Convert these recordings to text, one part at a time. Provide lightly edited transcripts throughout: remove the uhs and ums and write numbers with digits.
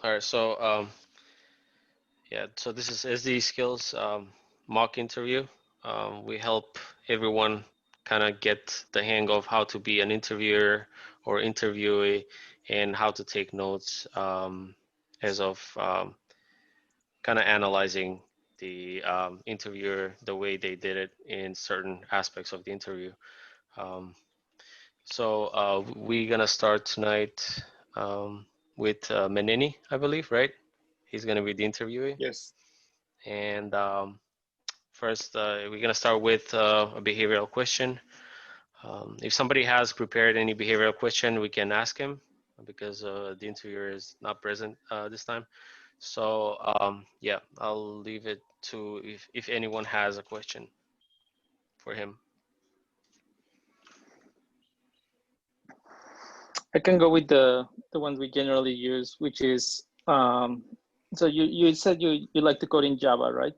All right, so yeah, so this is SDE Skills mock interview. We help everyone kind of get the hang of how to be an interviewer or interviewee and how to take notes as of kind of analyzing the interviewer, the way they did it in certain aspects of the interview. Um, so we're gonna start tonight with Menini, I believe, right? He's gonna be the interviewee. Yes. And first, we're gonna start with a behavioral question. If somebody has prepared any behavioral question, we can ask him because the interviewer is not present this time. So yeah, I'll leave it to if anyone has a question for him. I can go with the ones we generally use, which is so you said you like to code in Java, right?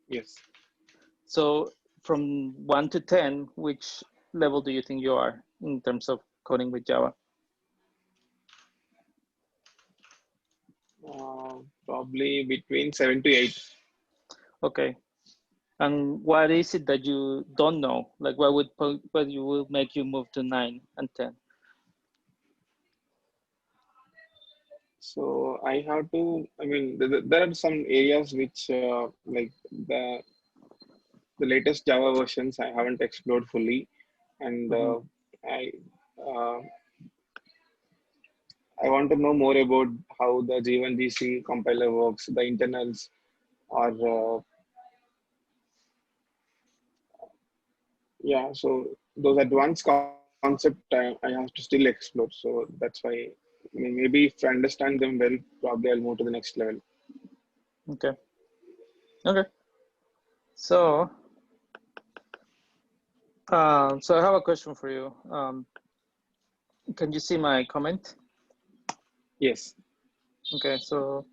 Yes. So from 1 to 10, which level do you think you are in terms of coding with Java? Probably between 7 to 8. Okay. And what is it that you don't know? Like what will make you move to 9 and 10? So I have to, I mean, there are some areas which, like the latest Java versions, I haven't explored fully, and Mm-hmm. I uh, I want to know more about how the G1GC compiler works, the internals, or yeah. So those advanced concept I have to still explore. So that's why, I mean, maybe if I understand them well, probably I'll move to the next level. Okay. Okay. So so I have a question for you. Can you see my comment? Yes. Okay, so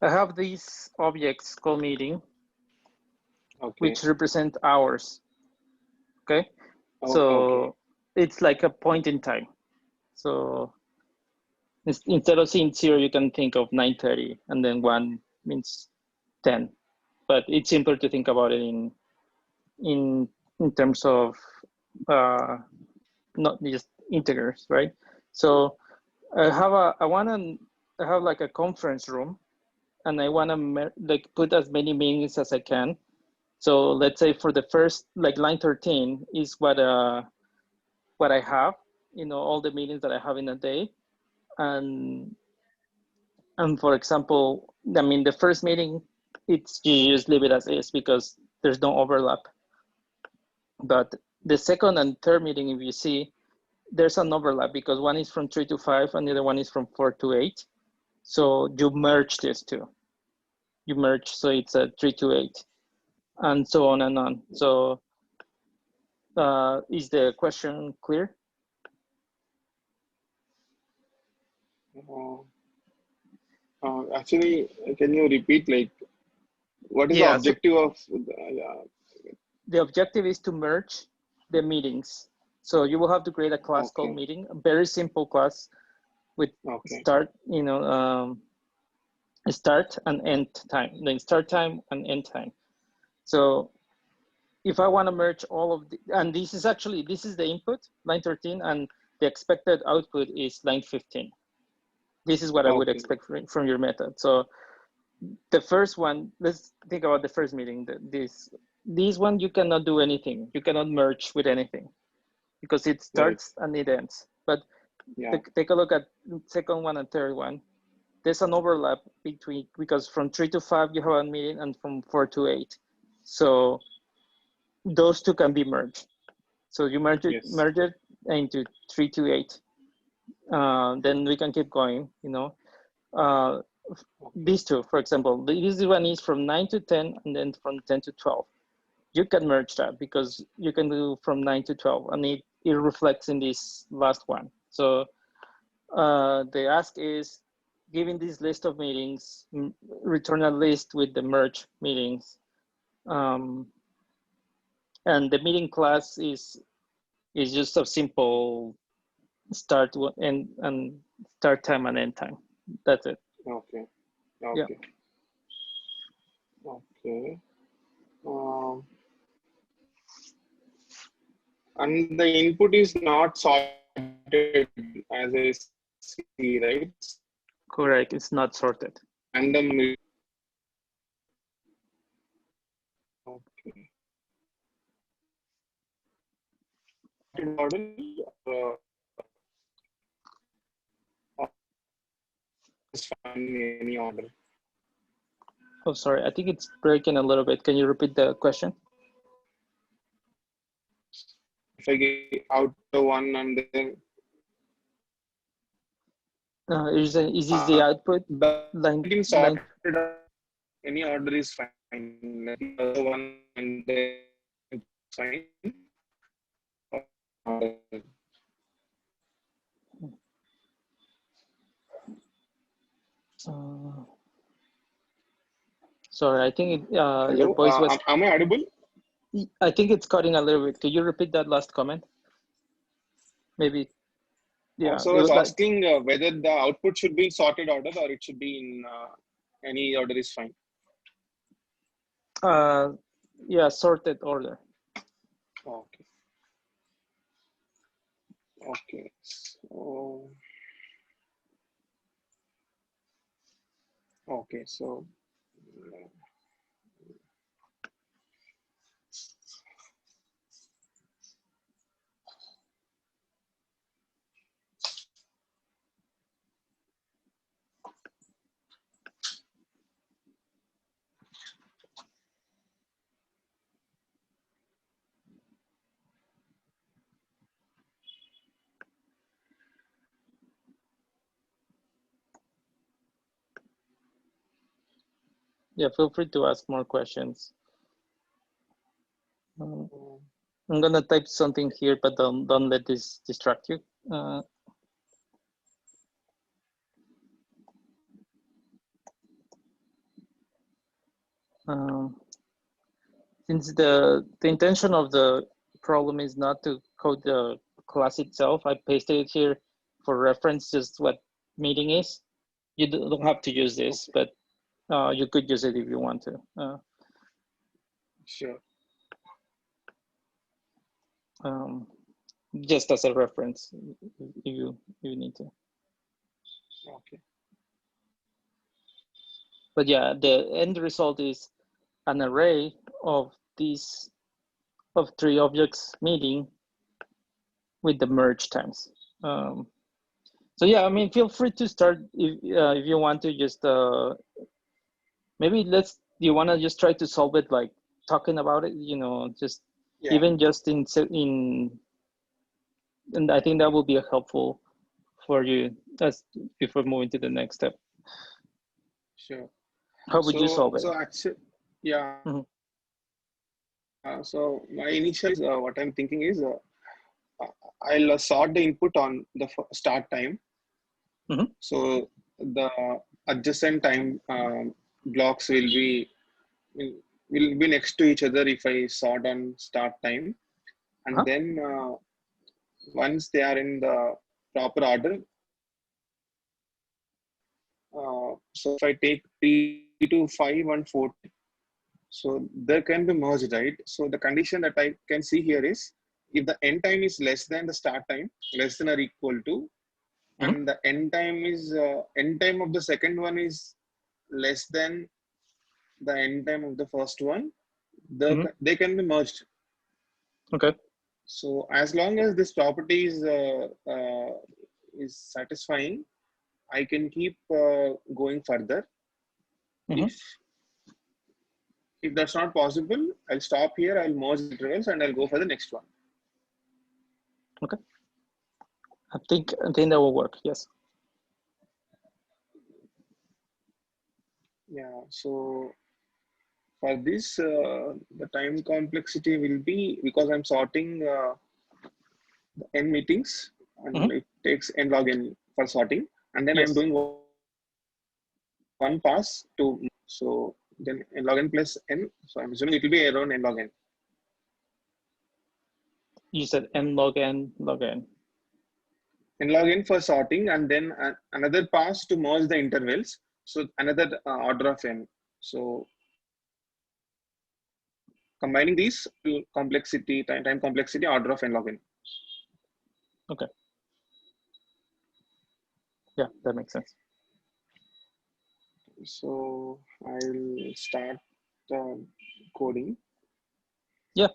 I have these objects called meeting, Okay. which represent hours. Okay, Oh, okay. so it's like a point in time. So instead of seeing 0, you can think of 9:30, and then 1 means 10. But it's simpler to think about it in terms of not just integers, right? So I have like a conference room, and I want to like put as many meetings as I can. So let's say for the first, like line 13 is what I have, all the meetings that I have in a day. And for example, I mean, the first meeting, you just leave it as is because there's no overlap. But the second and third meeting, if you see, there's an overlap because one is from 3 to 5 and the other one is from 4 to 8. So you merge these two. You merge, so it's a 3 to 8, and so on and on. So is the question clear? Uh, Actually, can you repeat, like, what is the Yeah, so objective of the objective is to merge the meetings. So you will have to create a class called okay, meeting, a very simple class with okay, start, start and end time, then start time and end time. So if I want to merge all of the, and this is the input, line 13, and the expected output is line 15. This is what I would okay, expect from your method. So the first one, let's think about the first meeting. This one, you cannot do anything. You cannot merge with anything because it right, starts and it ends. But yeah, take a look at second one and third one. There's an overlap because from 3 to 5 you have a meeting and from 4 to 8. So those two can be merged. So you merge it yes, into 3 to 8. Then we can keep going, Uh, okay, these two, for example, this one is from 9 to 10 and then from 10 to 12. You can merge that because you can do from 9 to 12 and it reflects in this last one. So the ask is, given this list of meetings, return a list with the merge meetings. And the meeting class is just a simple start and start time and end time. That's it. Okay. Yeah. Okay. Okay. Um, and the input is not sorted as I see, right? Correct. It's not sorted. Random. Okay. Order or is fine in any order. Oh, sorry. I think it's breaking a little bit. Can you repeat the question? If I get out the one and then Is this the output the line? getting sorted, any order is fine. Like the other one and then it's fine. Uh, sorry, I think your Hello, voice was. am I audible? I think it's cutting a little bit. Could you repeat that last comment? Maybe. Yeah. So I was asking whether the output should be in sorted order or it should be in any order is fine. Yeah, sorted order. Okay. Okay. So. Okay. So. Yeah, feel free to ask more questions. I'm gonna type something here, but don't let this distract you. Since the intention of the problem is not to code the class itself, I pasted it here for reference, just what meeting is. You don't have to use this, but you could use it if you want to. Sure. Just as a reference, if you need to. Okay. But yeah, the end result is an array of these of 3 objects meeting with the merge times. So yeah, I mean, feel free to start if you want to just maybe you want to just try to solve it like talking about it, you know, just even just in and I think that will be helpful for you as before moving to the next step. Sure. How would you solve it? So actually, yeah. So my initial what I'm thinking is I'll sort the input on the start time. So the adjacent time blocks will be next to each other if I sort on start time, and then once they are in the proper order. So if I take 3 to 5 and 4, so there can be merged, right? So the condition that I can see here is if the end time is less than the start time, less than or equal to, and the end time of the second one is less than the end time of the first one, they can be merged. Okay. So as long as this property is satisfying, I can keep going further. If that's not possible, I'll stop here, I'll merge the intervals and I'll go for the next one. Okay. I think that will work, yes. Yeah, so for this, the time complexity will be, because I'm sorting the n meetings, and it takes n log n for sorting, and then I'm doing one pass to, so then n log n plus n, so I'm assuming it will be around n log n. You said n log n log n. and login for sorting, and then another pass to merge the intervals. So another order of n. So combining these to complexity, time complexity, order of n log n. Okay. Yeah, that makes sense. So I'll start coding. Yeah.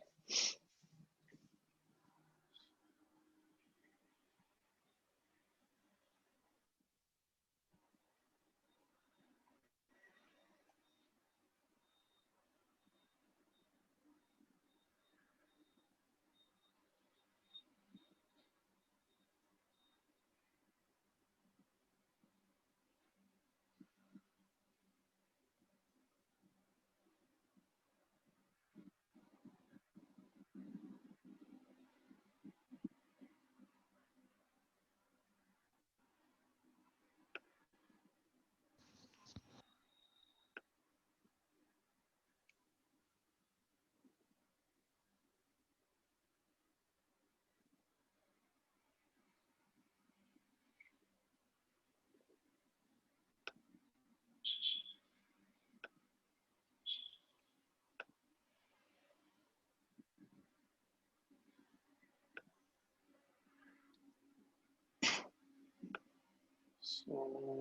So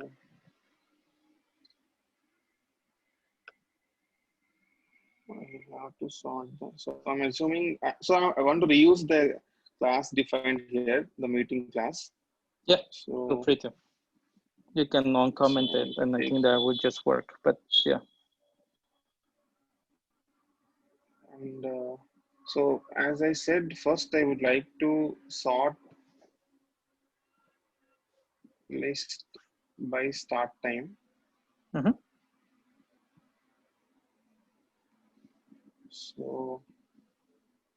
I have to sort that. So I'm assuming. So I want to reuse the class defined here, the meeting class. Yeah. So Feel free to. You can uncomment it, and I think that would just work. But yeah. And so as I said, first I would like to sort list by start time. Mm-hmm. So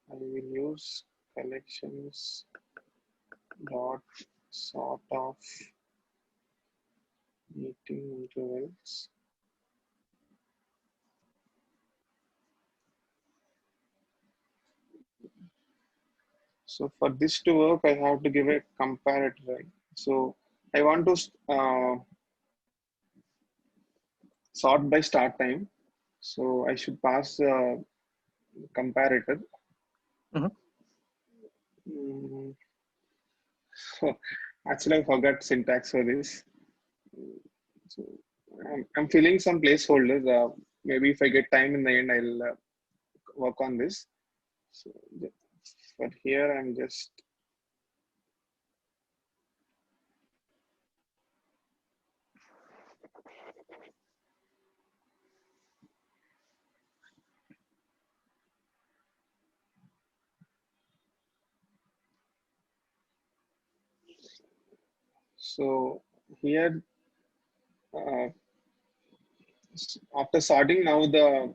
I will use collections dot sort of meeting intervals. So for this to work, I have to give a comparator, right? So I want to sort by start time. So I should pass comparator. Mm-hmm. Mm, so actually, I forgot syntax for this. So I'm filling some placeholders. Maybe if I get time in the end, I'll work on this. So, but here I'm just so here uh, after sorting now the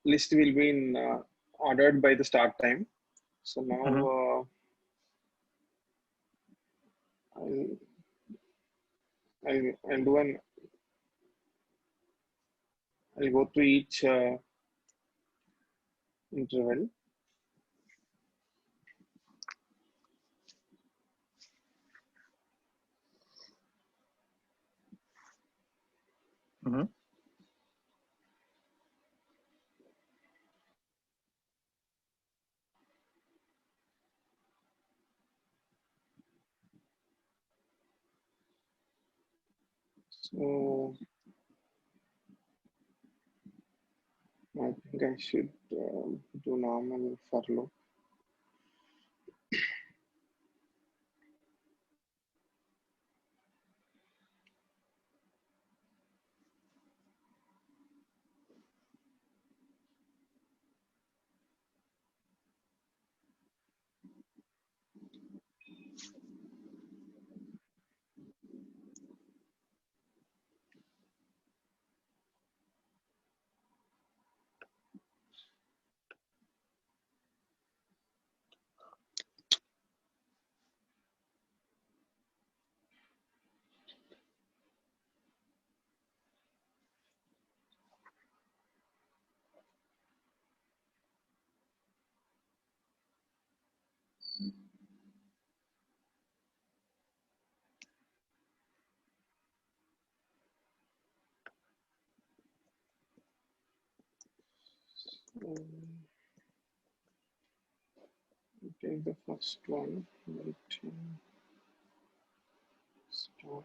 list will be in ordered by the start time. So now Mm-hmm. I'll, I'll do an I'll go to each interval. Mm-hmm. So I think I should do normal for loop. Take the first one. Start.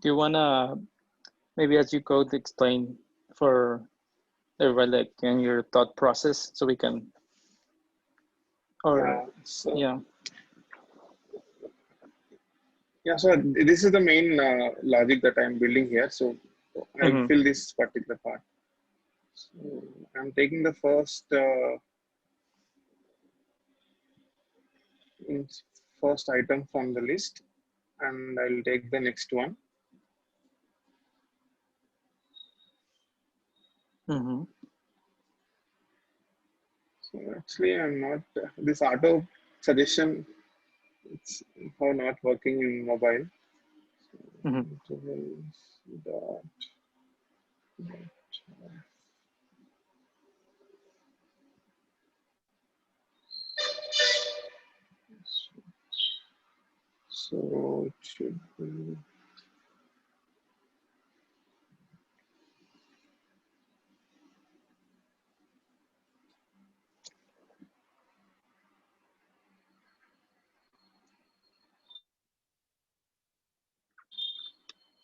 Do you wanna maybe as you go to explain for everybody like in your thought process so we can or yeah. So this is the main logic that I'm building here. So I'll fill this particular part. So I'm taking the first item from the list, and I'll take the next one. So actually, I'm not this auto suggestion. It's how not working in mobile. So it should be.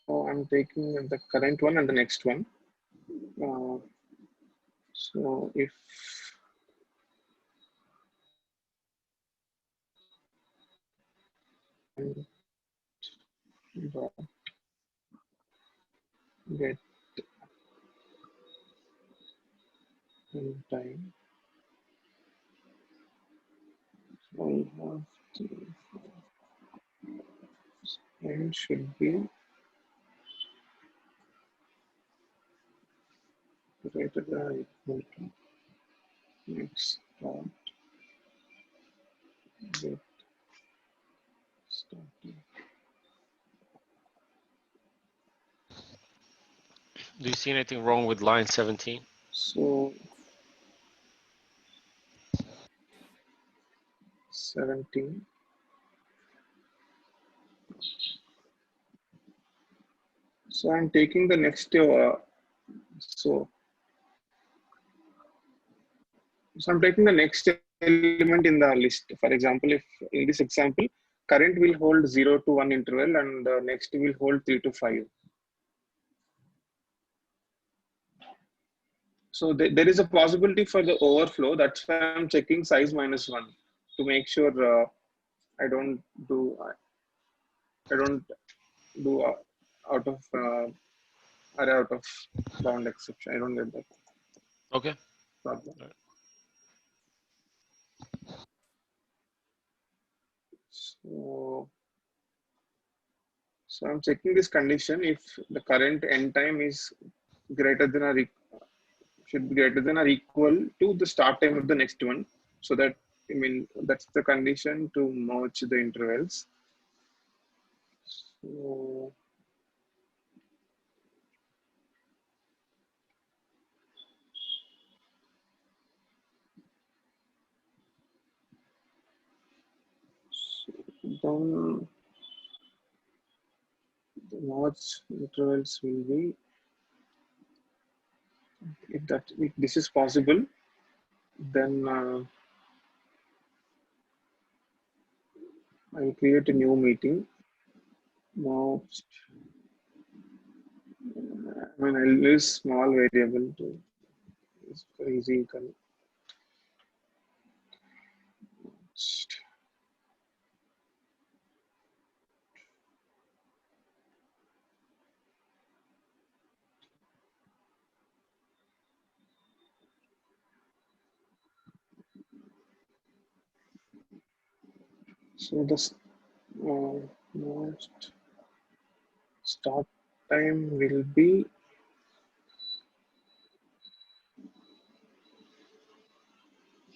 So I'm taking the current one and the next one. So if get in time, I have to and should be greater than or equal to next start get started. Do you see anything wrong with line 17? So 17. So I'm taking the next so I'm taking the next element in the list. For example, if in this example, current will hold 0 to 1 interval and the next will hold 3 to 5. So there is a possibility for the overflow. That's why I'm checking size -1 to make sure I don't do out of array out of bound exception. I don't get that. Okay. Problem. Right. So I'm checking this condition if the current end time is greater than or should be greater than or equal to the start time of the next one. So that that's the condition to merge the intervals. So then the merge intervals will be if this is possible, then I will create a new meeting. Now, I'll use small variable to it's very easy. So the most start time will be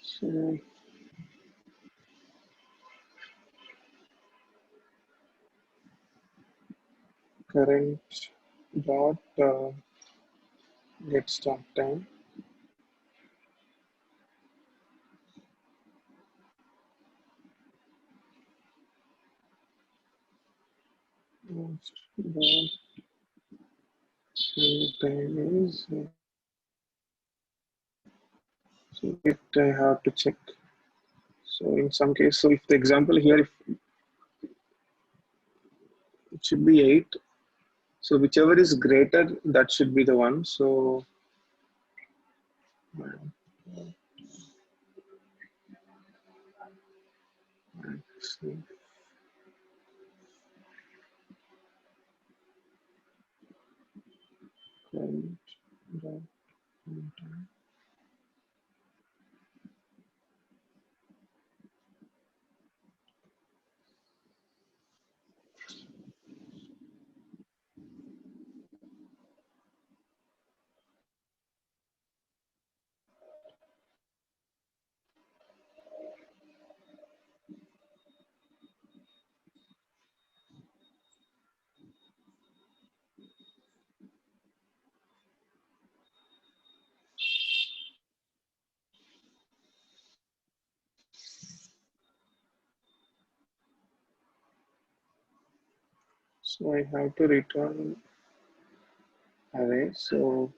so current dot get start time. Dot time is so it I have to check. So in some case, so if the example here, if it should be 8. So whichever is greater, that should be the one. So so I have to return array. So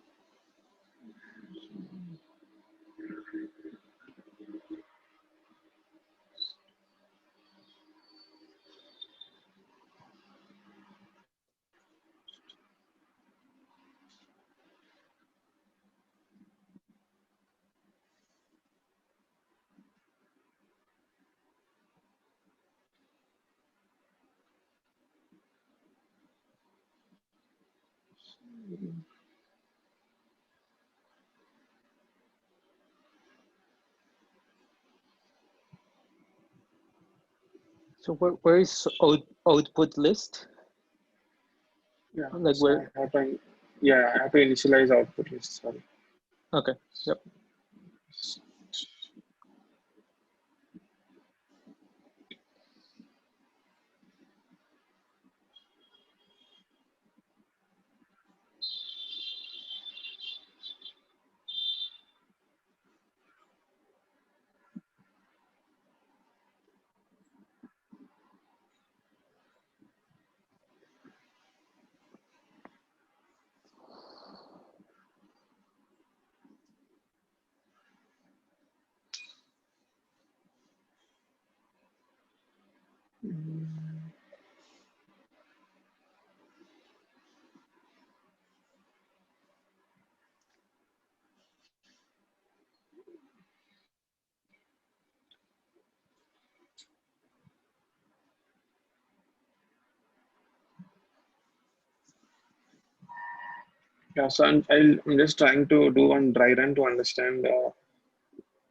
So where is output list? yeah, Like so where? I have to, yeah, I have to initialize output list. Sorry. Okay. Yep. Yeah, so I'm just trying to do one dry run to understand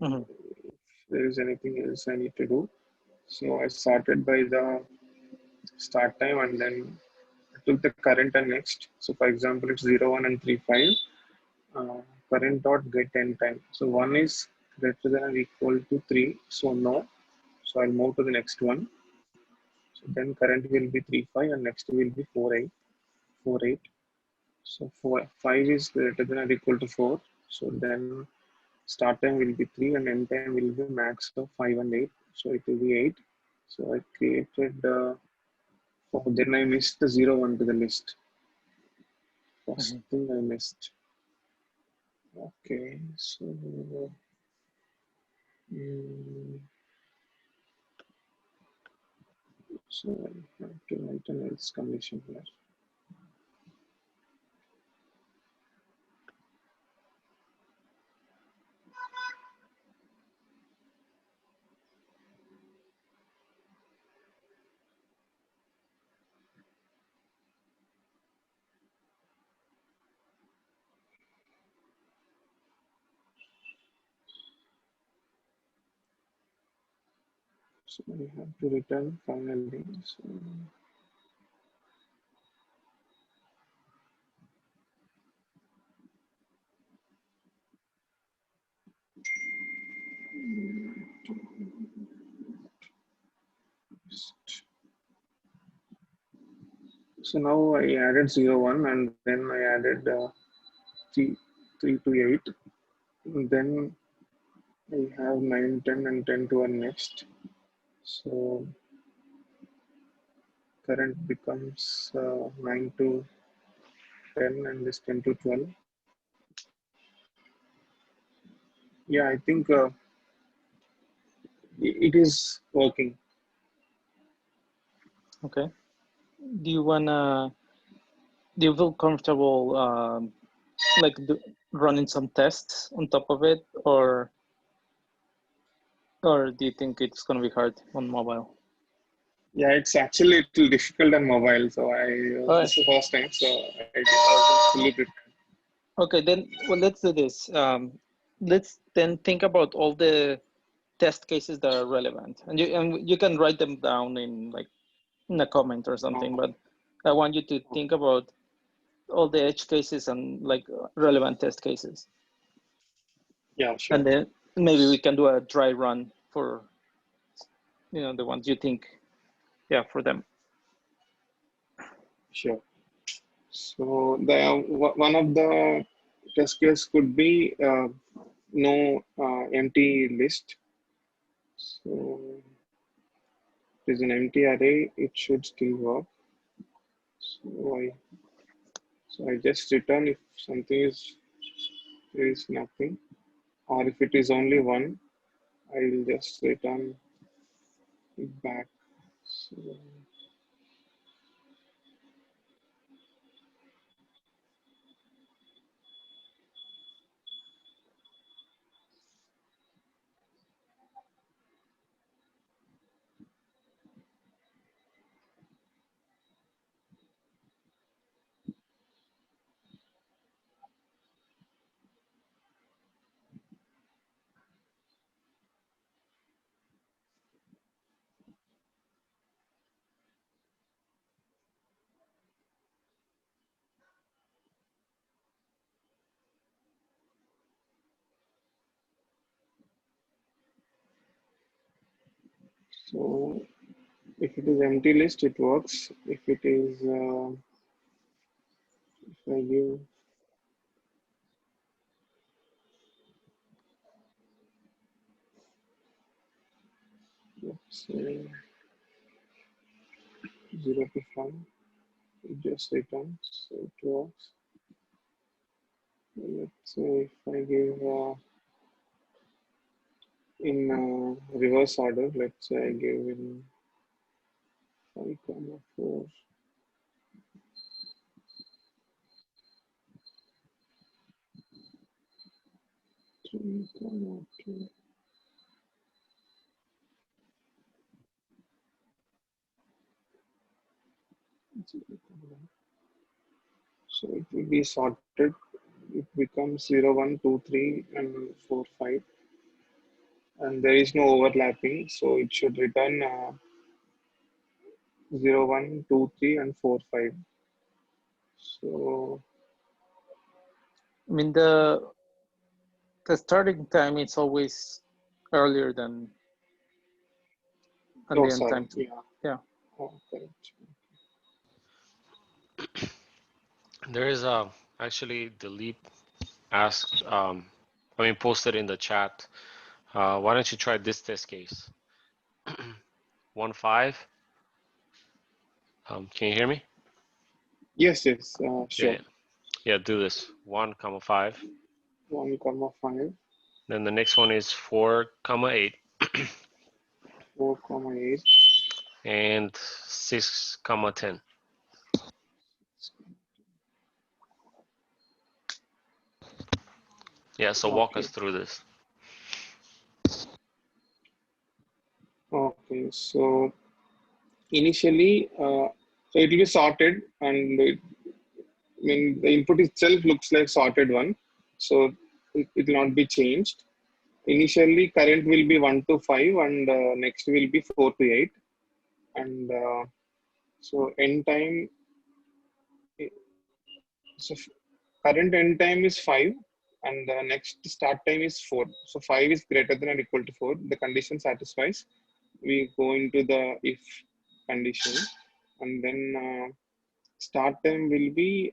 Mm-hmm. if there is anything else I need to do. So I started by the start time and then I took the current and next. So for example, it's 0, 1 and 3, 5. Current dot get end time. So 1 is greater than or equal to 3. So no. So I'll move to the next one. So then current will be 3, 5 and next will be 4, 8. 4, 8. So 5 is greater than or equal to 4. So then start time will be 3 and end time will be max of 5 and 8. So it will be 8. So I created, oh, then I missed the 0, 1 to the list. First Mm-hmm. thing I missed. Okay, so mm, so I have to write an else condition here. So I have to return finally. So So now I added 0, 1, and then I added 3, 3 to 8. And then I have 9, 10, and 10 to 1 next. So current becomes 9 to 10, and this 10 to 12. Yeah, I think it is working. Okay. Do you feel comfortable like running some tests on top of it, or do you think it's going to be hard on mobile? Yeah, it's actually a little difficult on mobile. So this is the first time, so I wasn't fully prepared. Okay, then well, let's do this. Let's then think about all the test cases that are relevant, and you can write them down in like in a comment or something. But I want you to think about all the edge cases and like relevant test cases. Yeah, sure. And then maybe we can do a dry run for the ones you think, yeah, for them. Sure. So one of the test case could be no empty list. So if it's an empty array, it should still work. So I just return if something there is nothing, or if it is only one, I will just return it back. So if it is empty list, it works. If it is, if I give, let's say 0 to 5, it just returns, so it works. Let's say if I give in reverse order, let's say I give in 5, 4, 3, 2. So it will be sorted. It becomes 0, 1, 2, 3, and 4, 5. And there is no overlapping. So it should return 0, 1, 2, 3, and 4, 5. So I mean, the starting time is always earlier than the end sorry, time. Yeah. Oh, correct. There is actually Dilip asked, posted in the chat. Why don't you try this test case? 1, 5. Can you hear me? Yes, sure. Yeah, do this. 1, 5. 1, 5. Then the next one is 4, 8. 4, 8. And 6, 10. Yeah, so walk us through this. Okay, so initially, so it will be sorted, and the input itself looks like sorted one, so it will not be changed. Initially, current will be 1 to 5, and next will be 4 to 8, and so end time. So current end time is 5, and the next start time is 4. So 5 is greater than or equal to 4. The condition satisfies. We go into the if condition, and then start time will be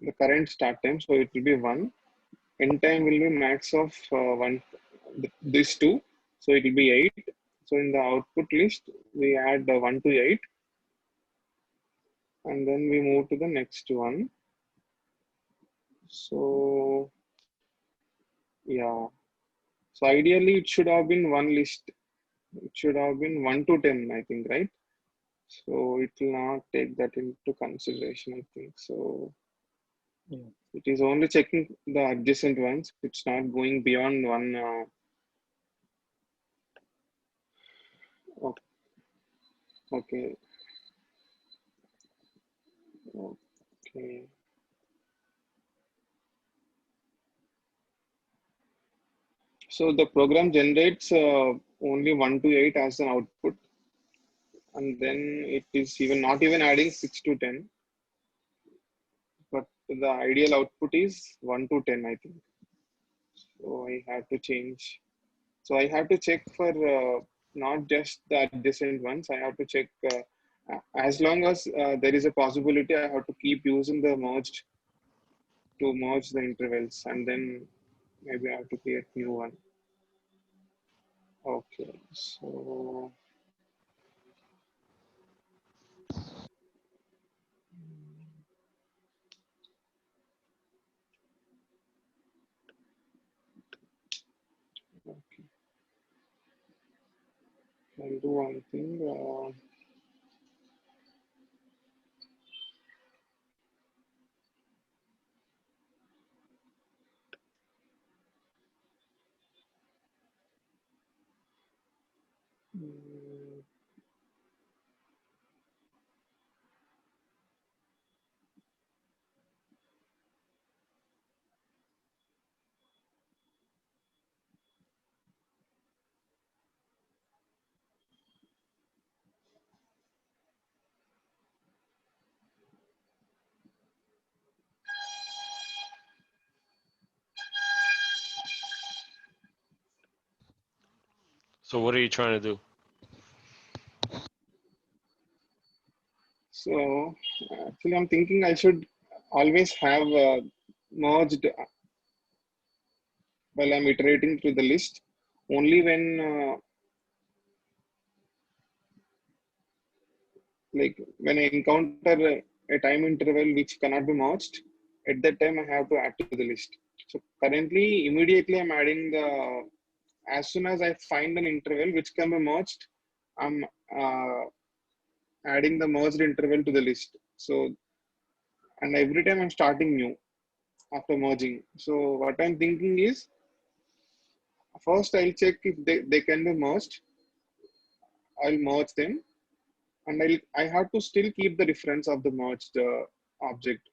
the current start time, so it will be 1. End time will be max of 1, this 2, so it will be 8. So in the output list, we add 1 to 8, and then we move to the next one. So yeah, so ideally it should have been one list. It should have been 1 to 10, I think, right? So it will not take that into consideration, I think. So Yeah. it is only checking the adjacent ones. It's not going beyond one. Okay. Okay. So the program generates only 1 to 8 as an output, and then it is even not even adding 6 to 10. But the ideal output is 1 to 10, I think. So I have to change. So I have to check for not just the adjacent ones. I have to check as long as there is a possibility. I have to keep using the merged to merge the intervals, and then maybe I have to create new one. Okay, so okay, I'll do one thing. Mm, So what are you trying to do? so actually, I'm thinking I should always have merged while I'm iterating through the list. Only when when I encounter a time interval which cannot be merged, at that time I have to add to the list. So currently, immediately I'm adding the, as soon as I find an interval which can be merged, I'm adding the merged interval to the list. So, and every time I'm starting new after merging. So what I'm thinking is, first I'll check if they can be merged. I'll merge them, and I have to still keep the reference of the merged object,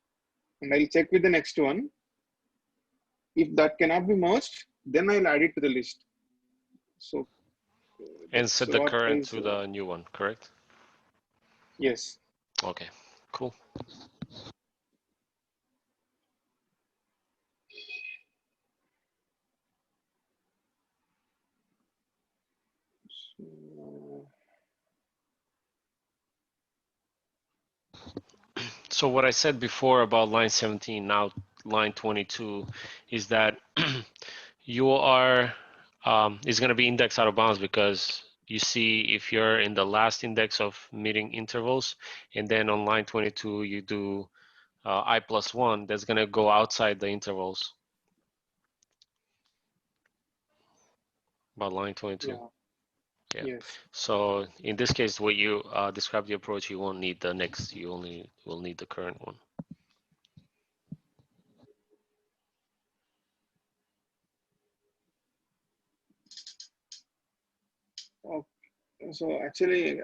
and I'll check with the next one. If that cannot be merged, then I'll add it to the list. So And that's set the what current is, to the new one, correct? yes. Okay, cool. So, So what I said before about line 17, now line 22, is that you are, is going to be indexed out of bounds because you see if you're in the last index of meeting intervals, and then on line 22 you do I+1, that's going to go outside the intervals. About line 22. yeah, Yeah. yes. So in this case, what you describe the approach, you won't need the next, you only will need the current one. Okay. So actually,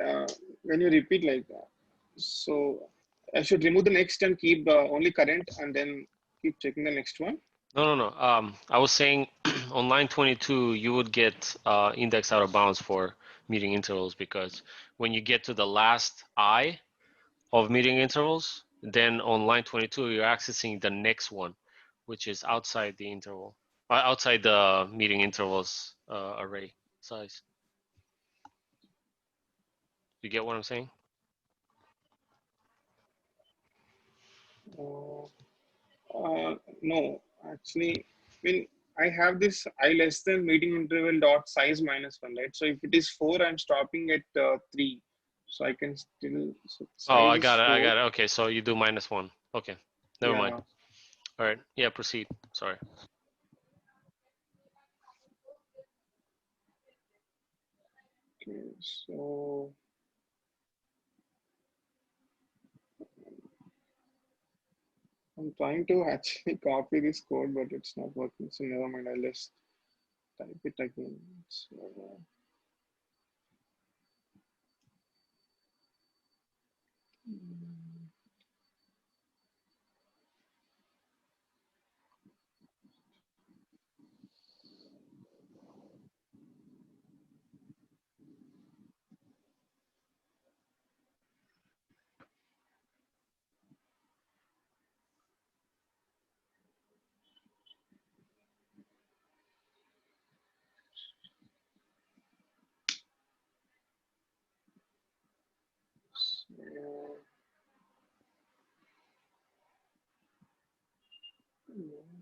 when you repeat like that, so I should remove the next and keep only current, and then keep checking the next one. No, no, no. I was saying on line 22, you would get index out of bounds for meeting intervals because when you get to the last I of meeting intervals, then on line 22, you're accessing the next one, which is outside the interval, outside the meeting intervals array size. You get what I'm saying? No, actually, when I have this I less than meeting interval dot size minus one, right? So if it is 4, I'm stopping at 3. So I can still, so Oh, size I is got it. I 4. got it. Okay, so you do -1. Okay, never mind. Yeah. All right. Yeah, proceed. Sorry. Okay. So I'm trying to actually copy this code, but it's not working. So never mind. I'll just type it again. So,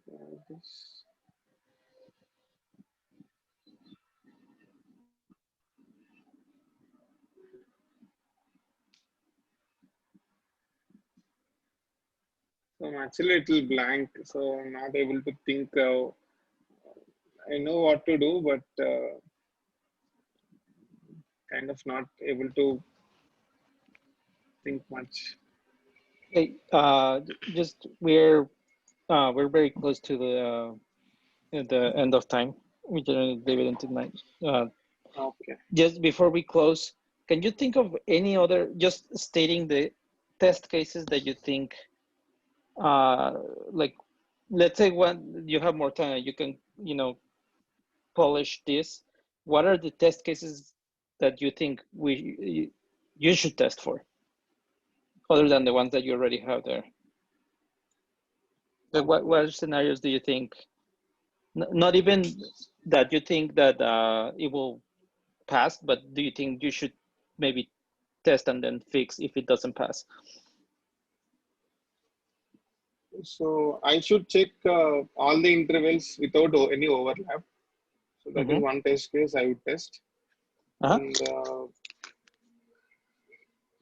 so, this. So I'm actually a little blank, so I'm not able to think. I know what to do, but kind of not able to think much. Hey, just we're very close to the end of time. We generally leave it until 9. Okay. Just before we close, can you think of any other, just stating the test cases that you think, like, let's say when you have more time, you can, polish this. What are the test cases that you think you should test for, other than the ones that you already have there? Like, Okay. what scenarios do you think, not even that you think that it will pass, but do you think you should maybe test and then fix if it doesn't pass? So I should check all the intervals without any overlap. So that is Mm-hmm. one test case I would test. Uh-huh. And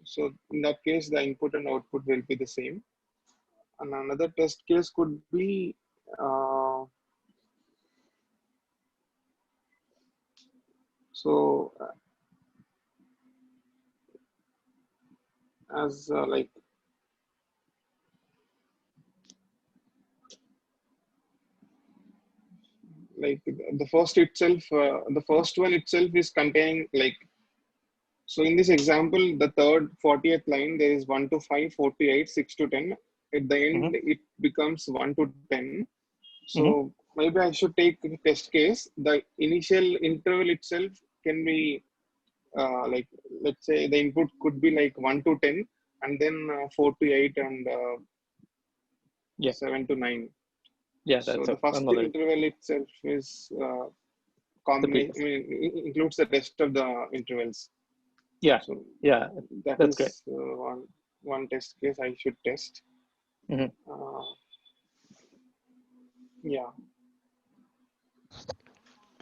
so in that case, the input and output will be the same. And another test case could be so as like the first one itself is containing like, so in this example, the third 40th line, there is 1 to 5, 4 to 8, 6 to 10. At the Mm-hmm. end, it becomes 1 to 10. So Mm-hmm. maybe I should take the test case. The initial interval itself can be like, let's say the input could be like 1 to 10, and then 4 to 8 and Yeah. 7 to 9. Yeah, So that's the first another, interval itself is the combination. I biggest. mean, it includes the rest of the intervals. Yeah. So Yeah, that that's great. is one test case I should test. Mm-hmm. Uh, yeah.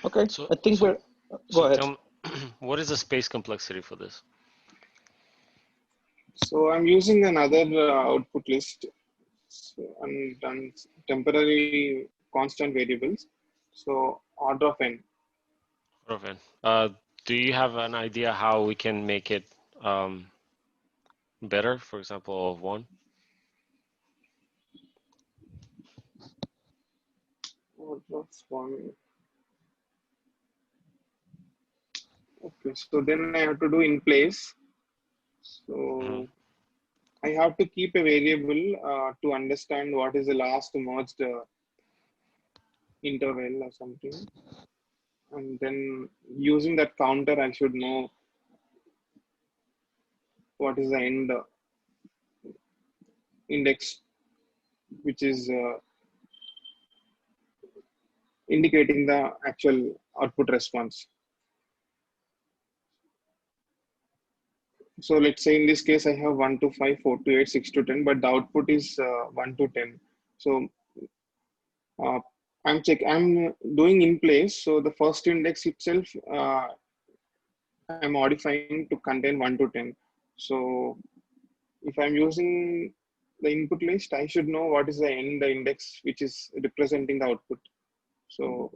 Okay, So I think so we're, go so ahead. tell me, what is the space complexity for this? So I'm using another output list, so, and temporary constant variables. So order of n. Okay. Do you have an idea how we can make it um, better? For example, of 1. Order of one. Okay. So then I have to do in place. Mm-hmm. So I have to keep a variable to understand what is the last merged interval or something. And then using that counter, I should know what is the end index, which is indicating the actual output response. So let's say in this case, I have 1 to 5, 4 to 8, 6 to 10, but the output is 1 to 10. So uh, I'm doing in place. So the first index itself, I'm modifying to contain 1 to 10. So if I'm using the input list, I should know what is the end the index which is representing the output. So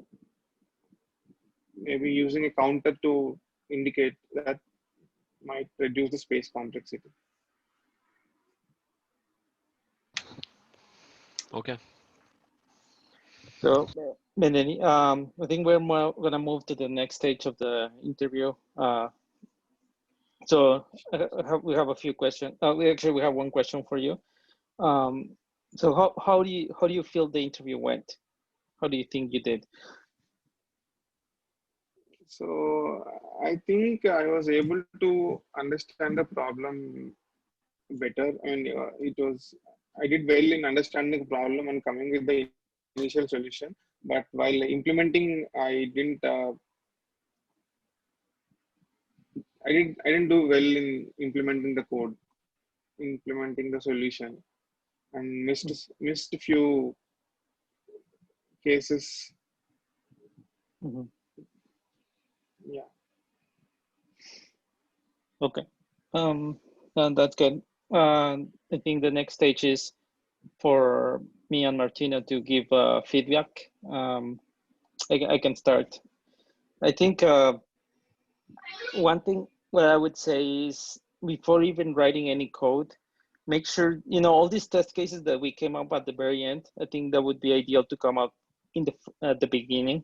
maybe using a counter to indicate that might reduce the space complexity. Okay. So, Melanie, I think we're going to move to the next stage of the interview. So we have a few questions. We have one question for you. So how do you feel the interview went? How do you think you did? So I think I was able to understand the problem better, and I did well in understanding the problem and coming with the initial solution. But while implementing, I didn't do well in implementing the code, implementing the solution, and missed a few cases. Mm-hmm. Yeah. Okay. That's good. I think the next stage is for me and Martina to give feedback. I can start. I think one thing what I would say is before even writing any code, make sure, all these test cases that we came up at the very end, I think that would be ideal to come up at the beginning,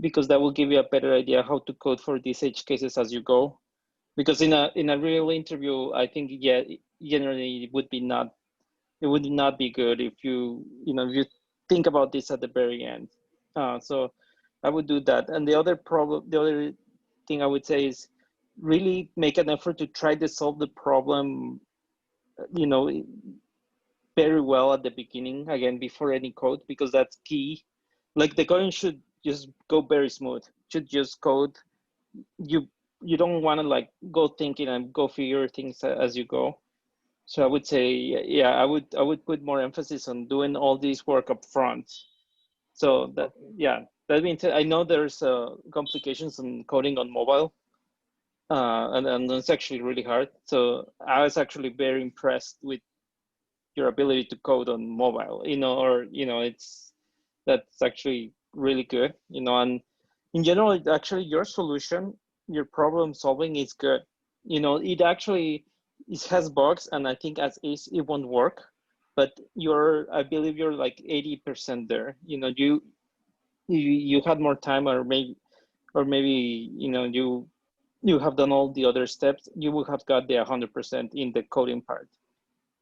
because that will give you a better idea how to code for these edge cases as you go. Because in a real interview, I think, yeah, generally it would not be good if if you think about this at the very end. So I would do that. And the other thing I would say is really make an effort to try to solve the problem, you know, very well at the beginning, again, before any code, because that's key. Like the coding should just go very smooth. Should just code. You you don't want to like go thinking and go figure things as you go. So I would say, yeah, I would put more emphasis on doing all this work up front. So that, Okay. yeah, that means I know there's complications in coding on mobile, and it's actually really hard. So I was actually very impressed with your ability to code on mobile, or that's actually really good, and in general, actually your solution, your problem solving is good. It actually it has bugs, and I think as is it won't work, but I believe you're like 80% there. You had more time, or maybe you have done all the other steps, you would have got the 100% in the coding part.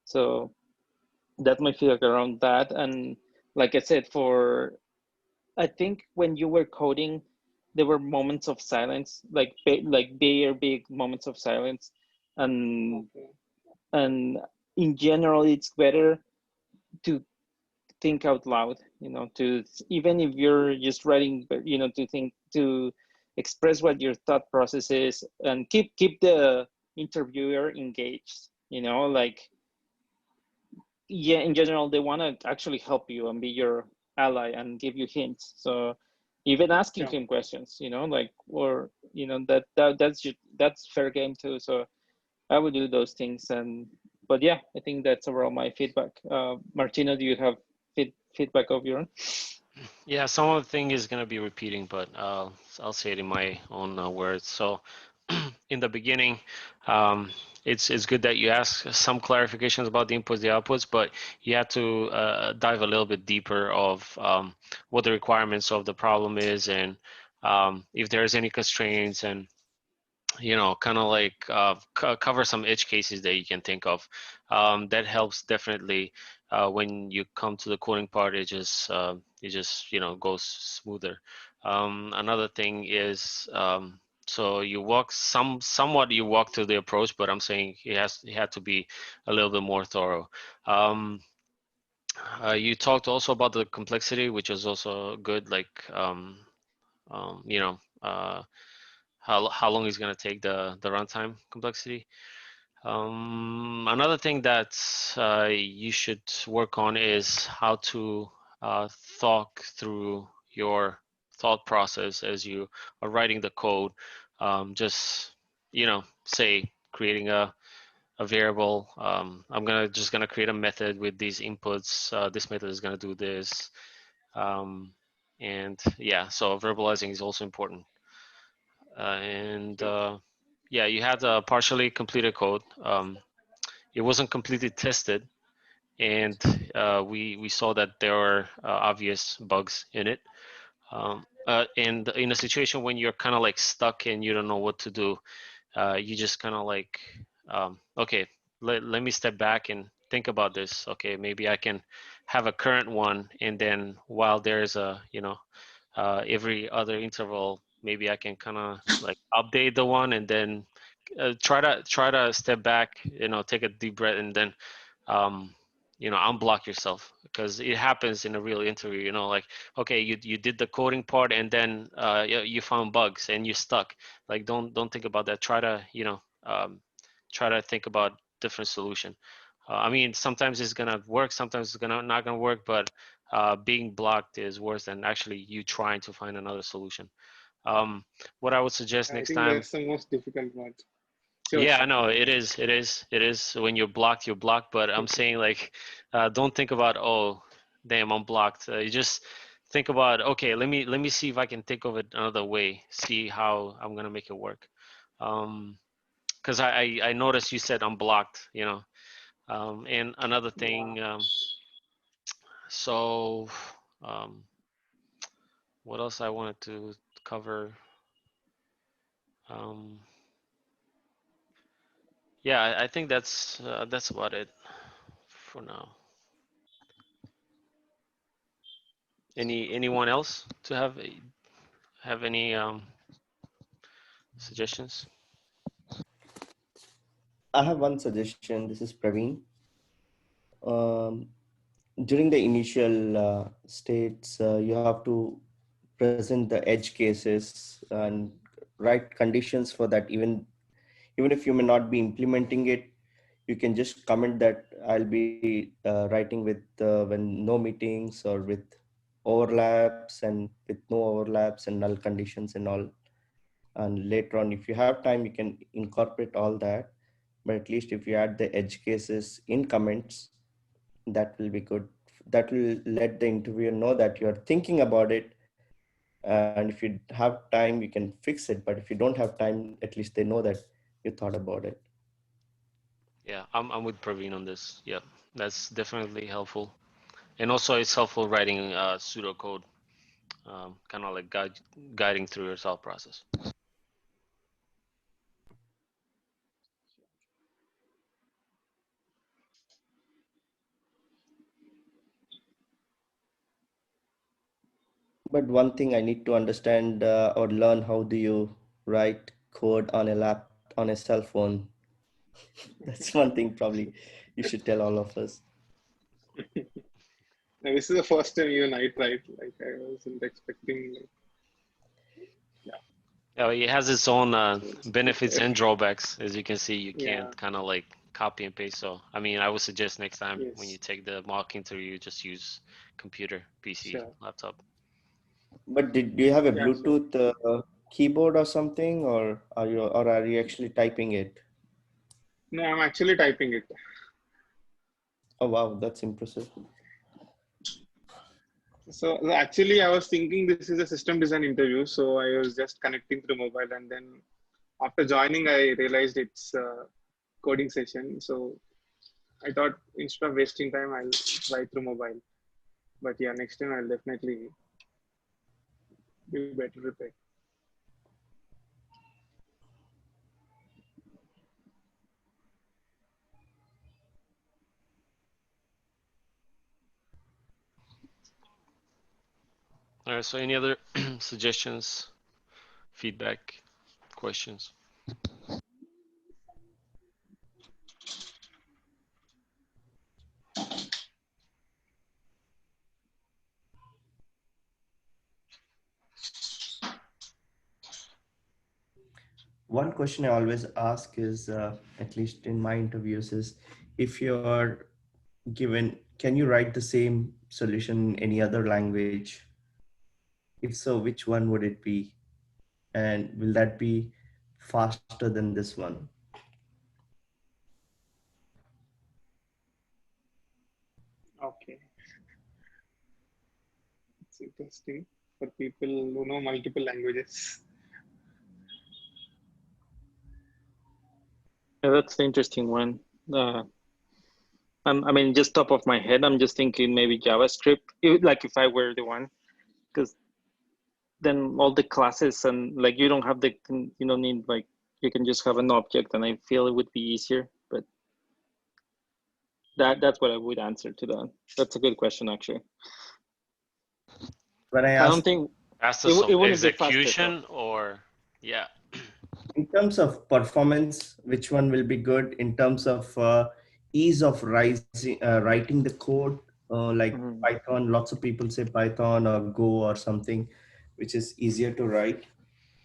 So that's my feedback around that. And like I said, I think when you were coding, there were moments of silence, like very big moments of silence, and Okay. and in general, it's better to think out loud. To even if you're just writing, but to express what your thought process is, and keep the interviewer engaged. Like, yeah, in general, they want to actually help you and be your ally and give you hints. So even asking Yeah. him questions, like, or that's fair game too. So I would do those things. But yeah, I think that's overall my feedback. Martina, do you have feedback of your own? Yeah, some of the thing is gonna be repeating, but I'll say it in my own words. So, in the beginning, it's good that you ask some clarifications about the inputs, the outputs, but you have to dive a little bit deeper of what the requirements of the problem is, and if there's any constraints, and kind of like cover some edge cases that you can think of. That helps definitely when you come to the coding part. It just goes smoother. Another thing is, so you walk somewhat you walk through the approach, but I'm saying it had to be a little bit more thorough. You talked also about the complexity, which is also good, like um, you know uh, how long is going to take the runtime complexity. Another thing that you should work on is how to talk through your thought process as you are writing the code. Just say creating a variable. I'm just gonna create a method with these inputs. This method is gonna do this, and yeah. So verbalizing is also important. And yeah, you had a partially completed code. It wasn't completely tested, and we saw that there were obvious bugs in it. And in a situation when you're kind of like stuck and you don't know what to do, you just kind of like, okay, let me step back and think about this. Okay, maybe I can have a current one, and then while there's a, every other interval, maybe I can kind of like update the one, and then try to step back, take a deep breath, and then um, unblock yourself, because it happens in a real interview. Like, okay, you did the coding part, and then you found bugs and you're stuck. Like, don't think about that. Try to think about different solution. I mean, sometimes it's gonna work, sometimes it's gonna not gonna work, but being blocked is worse than actually you trying to find another solution. What I would suggest I next think time. that's the most difficult part. Sure, Yeah, I sure. know it is. It is. It is. When you're blocked, you're blocked. But I'm saying, like, don't think about, oh, damn, I'm blocked. You just think about, okay, let me see if I can think of it another way. See how I'm gonna make it work. Because I noticed you said I'm blocked. And another Yeah. thing. So, um, what else I wanted to cover? Um, yeah, I think that's about it for now. Anyone else to have any suggestions? I have one suggestion. This is Praveen. Um, During the initial states, you have to present the edge cases and write conditions for that. Even if you may not be implementing it, you can just comment that I'll be writing with when no meetings or with overlaps and with no overlaps and null conditions and all. And later on, if you have time, you can incorporate all that. But at least if you add the edge cases in comments, that will be good. That will let the interviewer know that you're thinking about it. And if you have time, you can fix it. But if you don't have time, at least they know that you thought about it. Yeah, I'm with Praveen on this. Yeah, that's definitely helpful. And also, it's helpful writing pseudocode, kind of like guiding through your thought process. But one thing I need to understand or learn, how do you write code on on a cell phone? That's one thing probably you should tell all of us. Now, this is the first time even I tried. Like I wasn't expecting. Like, yeah. Yeah, it has its own So benefits and drawbacks. As you can see, you yeah. can't kind of like copy and paste. So, I mean, I would suggest next time when you Yes. take the mock interview, just use computer, PC, Sure. laptop. But do you have a Yeah. Sure. Bluetooth keyboard or something, or are you actually typing it? No, I'm actually typing it. Oh wow, that's impressive. So actually, I was thinking this is a system design interview. So I was just connecting through mobile, and then after joining, I realized it's a coding session. So I thought instead of wasting time, I'll try through mobile. But yeah, next time I'll definitely be better prepared. All right. So, any other suggestions, feedback, questions? One question I always ask is, at least in my interviews, is if you're given, can you write the same solution in any other language? If so, which one would it be? And will that be faster than this one? Okay, it's interesting for people who know multiple languages. Yeah, that's the interesting one. I mean, just top of my head, I'm just thinking maybe JavaScript, like if I were the one, because then all the classes and like you don't have you don't need like, you can just have an object, and I feel it would be easier. But that's what I would answer to that. That's a good question, actually. When I I don't ask, think Fastest it of wouldn't be faster though. execution, or yeah. in terms of performance, which one will be good? In terms of ease of writing the code, like Mhm. Python, lots of people say Python or Go or something, which is easier to write.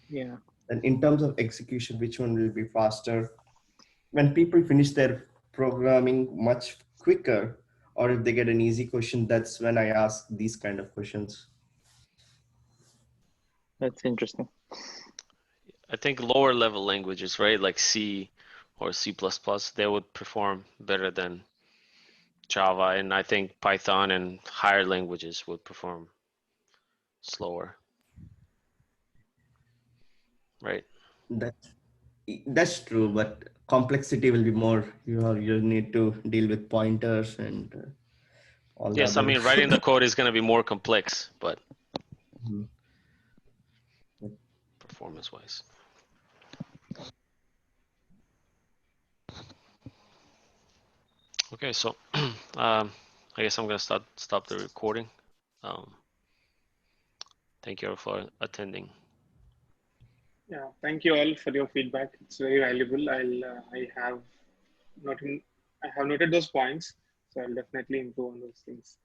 Yeah, And in terms of execution, which one will be faster? When people finish their programming much quicker, or if they get an easy question, that's when I ask these kind of questions. that's interesting. I think lower level languages, right, like C or C++, they would perform better than Java, and I think Python and higher languages would perform slower, right? That that's true, but complexity will be more. You need to deal with pointers and all the Yes, I other. mean writing the code is going to be more complex, but Mhm. performance-wise. Okay, so I guess I'm going to stop the recording. Um, thank you all for attending. Yeah, thank you all for your feedback. It's very valuable. I have noted I have noted those points, so I'll definitely improve on those things.